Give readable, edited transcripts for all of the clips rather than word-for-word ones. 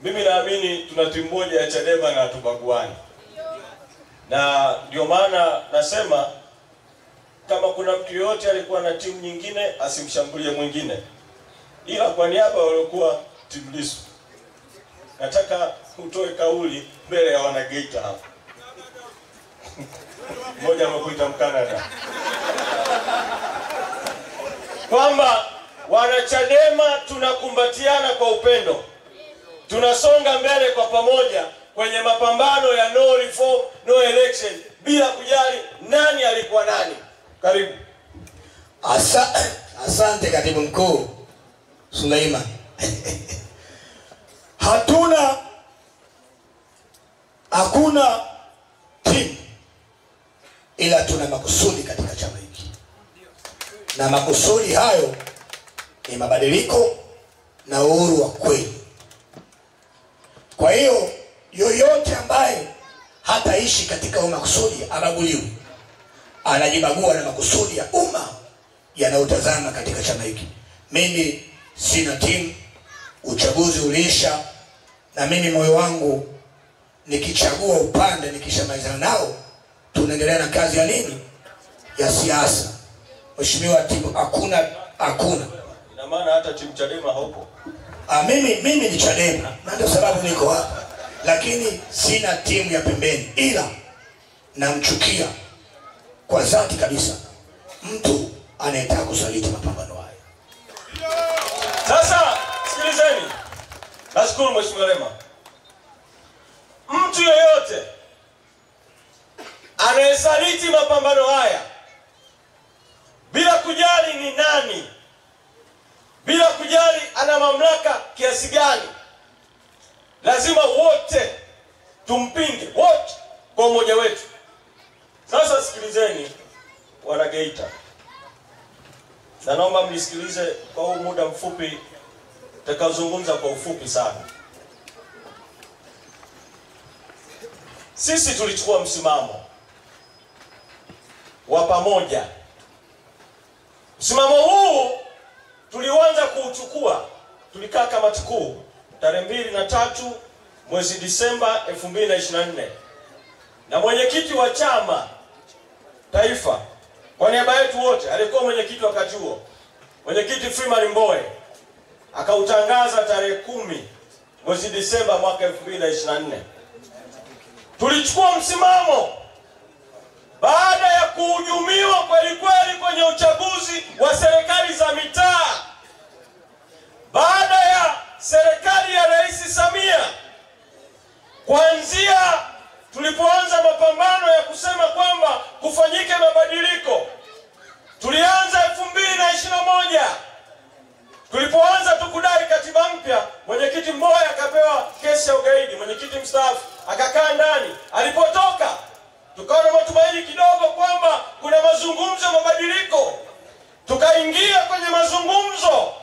mimi naamini tuna timu moja ya Chadema na hatubaguani. Na ndio maana nasema kama kuna mtu yote alikuwa na timu nyingine asimshambulie mwingine. Ila kwa niaba waliokuwa timu Lissu, nataka utoe kauli mbele ya wanageita hapa. Mmoja amekuita Mkanada. Kwamba wana Chadema tunakumbatiana kwa upendo. Tunasonga mbele kwa pamoja kwenye mapambano ya no reform, no election, bila kujali nani alikuwa nani. Karibu. Asante Katibu Mkuu Suleiman. Hakuna timu, ila tuna makusudi katika chama hiki. Na makusudi hayo ni mabadiliko na uhuru wa kweli. Kwa hiyo yoyote ambaye hataishi katika makusudi abaguliwe. Anajibagua na makusudi ya umma yanayotazama katika chama hiki. Mimi sina timu, uchaguzi uliisha, na mimi moyo wangu nikichagua upande nikishamalizana nao tunaendelea na kazi ya nini? Ya siasa. Mheshimiwa timu hakuna. Ina maana hata timu Chadema haupo. Mimi ni Chadema, na ndio sababu niko hapa. Lakini sina timu ya pembeni, ila namchukia kwa dhati kabisa mtu anayetaka kusaliti mapambano haya. Sasa sikilizeni. Nashukuru Mheshimiwa Lema. Mtu yeyote anayesaliti mapambano haya bila kujali ni nani, bila kujali ana mamlaka kiasi gani, lazima wote tumpinge, wote kwa umoja wetu. Sasa sikilizeni wana Geita. Na naomba mnisikilize kwa huu muda mfupi, nitakazungumza kwa ufupi sana. Sisi tulichukua msimamo wa pamoja. Msimamo huu tulianza kuuchukua, tulikaa kamati kuu tarehe 2 na 3 mwezi Disemba 2024. Na mwenyekiti wa chama taifa kwa niaba yetu wote alikuwa mwenyekiti wakati huo, mwenyekiti Freeman Mbowe, akautangaza tarehe 10 mwezi Disemba mwaka 2024. Tulichukua msimamo baada ya kuhujumiwa kweli kweli kwenye uchaguzi wa serikali za mitaa, baada ya serikali ya Rais Samia, kuanzia tulipoanza mapambano ya kusema kwamba kufanyike mabadiliko. Tulianza 2021. Tulipoanza tukudai katiba mpya, mwenyekiti Mbowe akapewa kesi ya ugaidi, mwenyekiti mstaafu akakaa ndani. Alipotoka tukaona matumaini kidogo kwamba kuna mazungumzo ya mabadiliko. Tukaingia kwenye mazungumzo,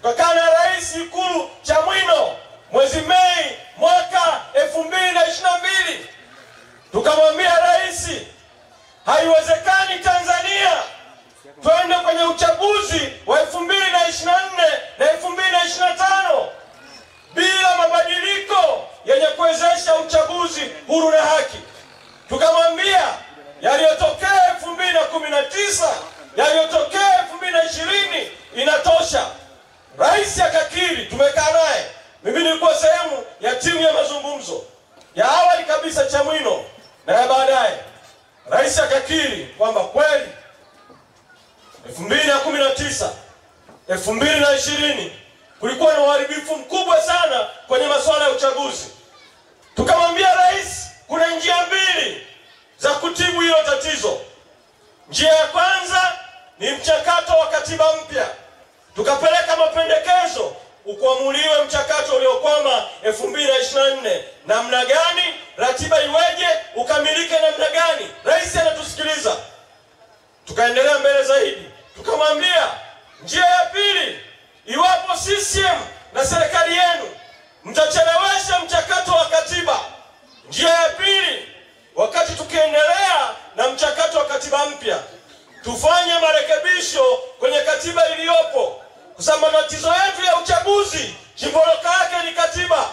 tukakaa na rais Ikulu Chamwino mwezi Mei mwaka 2022. Tukamwambia rais, haiwezekani Tanzania twende kwenye uchaguzi wa 2024 na 2025 bila mabadiliko yenye kuwezesha uchaguzi huru na haki. Tukamwambia yaliyotokea 2019, yaliyotokea 2020 inatosha. Rais akakiri, tumekaa naye. Mimi nilikuwa sehemu ya timu ya mazungumzo ya awali kabisa Chamwino na ya baadaye. Rais akakiri kwamba kweli 2019, 2020 kulikuwa na uharibifu mkubwa sana kwenye masuala ya uchaguzi. Tukamwambia rais, kuna njia mbili za kutibu hilo tatizo. Njia ya kwanza ni mchakato wa katiba mpya. Tukapeleka mapendekezo ukuamuliwe mchakato uliokwama 2024, namna gani, ratiba iweje, ukamilike namna gani. Rais anatusikiliza. Tukaendelea mbele zaidi. Tukamwambia njia ya pili, iwapo CCM na serikali yenu mtachelewesha mchakato wa katiba, njia ya pili, wakati tukiendelea na mchakato wa katiba mpya, tufanye marekebisho kwenye katiba iliyopo, kwa sababu matatizo yetu ya uchaguzi chimboloka yake ni katiba.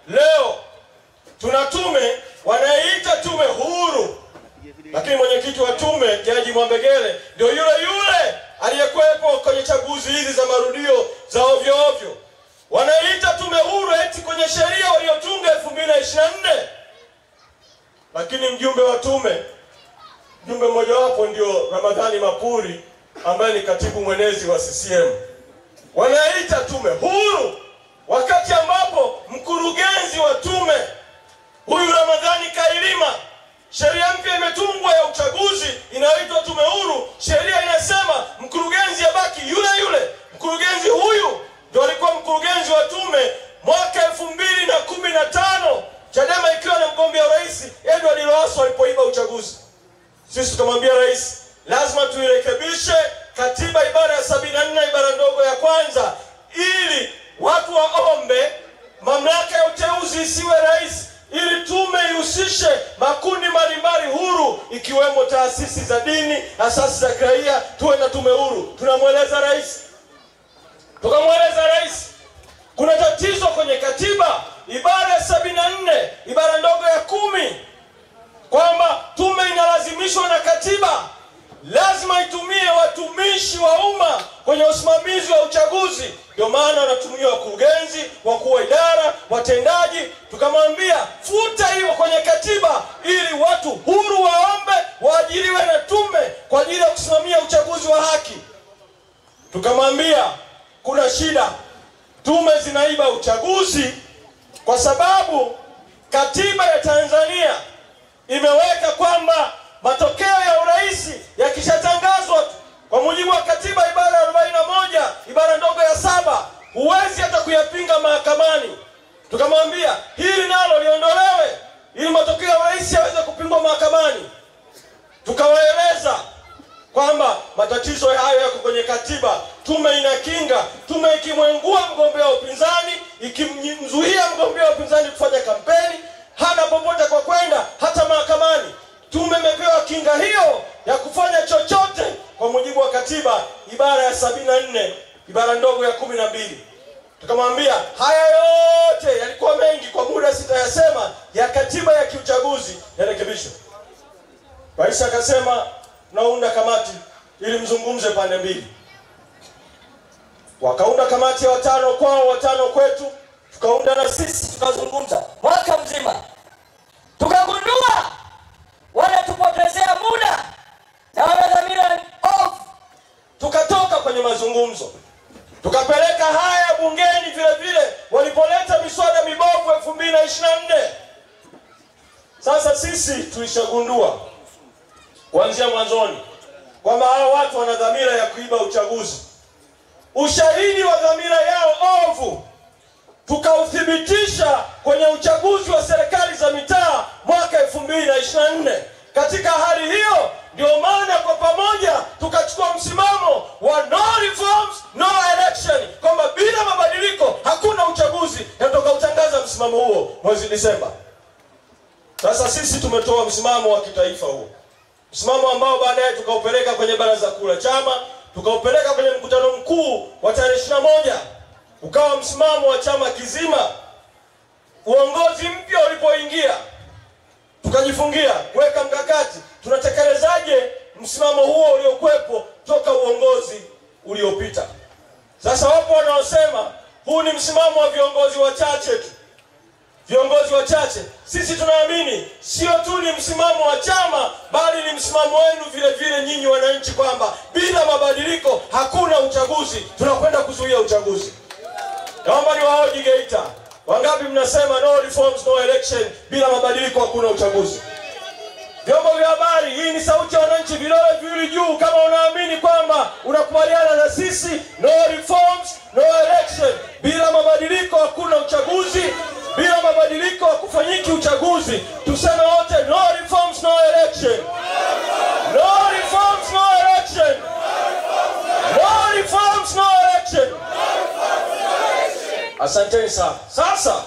leo tuna tume wanaita tume huru, lakini mwenyekiti wa tume Jaji Mwambegele ndio yule aliyekuwepo kwenye chaguzi hizi za marudio za ovyo ovyo. Wanaita tume huru eti kwenye sheria waliotunga 2024. Lakini mjumbe wa tume, mjumbe mmoja wapo ndio Ramadhani Mapuri ambaye ni katibu mwenezi wa CCM. Wanaita tume huru wakati ambapo mkurugenzi wa tume huyu Ramadhani Kailima, sheria mpya imetungwa ya uchaguzi inaitwa tume huru. Sheria inasema mkurugenzi abaki yule. Mkurugenzi huyu ndio alikuwa mkurugenzi wa tume mwaka 2015, Chadema ikiwa na mgombea rais Edward Lowassa alipoiba uchaguzi. Sisi tukamwambia rais, lazima tuirekebishe katiba ibara ya 74 ibara ndogo ya kwanza ili watu waombe mamlaka ya uteuzi isiwe rais, ili tume ihusishe makundi mbalimbali huru ikiwemo taasisi za dini, asasi za kiraia, tuwe na tume huru. Tunamweleza rais, tukamweleza rais kuna tatizo kwenye katiba ibara ya 74 ibara ndogo ya 10 kwamba tume inalazimishwa na katiba lazima itumie watumishi wa umma kwenye usimamizi wa uchaguzi. Ndio maana wanatumia wakurugenzi, wakuu wa idara, watendaji. Tukamwambia futa hiyo kwenye katiba ili watu huru waombe waajiriwe na tume kwa ajili ya kusimamia uchaguzi wa haki. Tukamwambia kuna shida, tume zinaiba uchaguzi kwa sababu katiba ya Tanzania imeweka kwamba matokeo ya urais yakishatangazwa kwa mujibu wa katiba ibara ya 41 ibara ndogo ya 7 huwezi hata kuyapinga mahakamani. Tukamwambia hili nalo liondolewe ili matokeo ya urais yaweze kupingwa mahakamani. Tukawaeleza kwamba matatizo hayo yako kwenye katiba, tume inakinga. Tume ikimwengua mgombea wa upinzani, ikimzuia mgombea wa upinzani kufanya kampeni, hana popote kwa kwenda hata mahakamani. Tume imepewa kinga hiyo ya kufanya chochote kwa mujibu wa katiba ibara ya 74 ibara ndogo ya 12. Tukamwambia haya yote yalikuwa mengi, kwa muda sitayasema, ya katiba ya kiuchaguzi yarekebishwe. Rais akasema naunda kamati ili mzungumze pande mbili. Wakaunda kamati ya 5 kwao 5 kwetu, tukaunda na sisi tukazungumza mwaka mzima. Tukagundua wanatupotezea muda na wana dhamira off. Tukatoka kwenye mazungumzo, tukapeleka haya bungeni vile walipoleta miswada mibovu 2024. Sasa sisi tulishagundua kuanzia mwanzoni kwamba hao watu wana dhamira ya kuiba uchaguzi. Ushahidi wa dhamira yao ovu tukauthibitisha kwenye uchaguzi wa serikali za mitaa mwaka 2024. Katika hali hiyo ndio maana kwa pamoja tukachukua msimamo wa no reforms no election, kwamba bila mabadiliko hakuna uchaguzi, na tukautangaza msimamo huo mwezi Disemba. Sasa sisi tumetoa msimamo wa kitaifa huo, msimamo ambao baadaye tukaupeleka kwenye baraza kuu la chama, tukaupeleka kwenye mkutano mkuu wa tarehe 21, ukawa msimamo wa chama kizima. Uongozi mpya ulipoingia, tukajifungia kuweka mkakati tunatekelezaje msimamo huo uliokuwepo toka uongozi uliopita. Sasa wapo wanaosema huu ni msimamo wa viongozi wachache tu. Viongozi wachache, sisi tunaamini sio tu ni msimamo wa chama, bali ni msimamo wenu vile nyinyi wananchi, kwamba bila mabadiliko hakuna uchaguzi, tunakwenda kuzuia uchaguzi. Naomba niwahoji Geita, wangapi mnasema no reforms no election, bila mabadiliko hakuna uchaguzi? Vyombo vya habari, hii ni sauti ya wananchi, vidole viwili juu kama unaamini kwamba unakubaliana na sisi. No reforms no election, bila mabadiliko hakuna uchaguzi, bila mabadiliko hakufanyiki uchaguzi. Tuseme wote no reforms no election. No reforms no election. No reforms no election. Asanteni sana. Sasa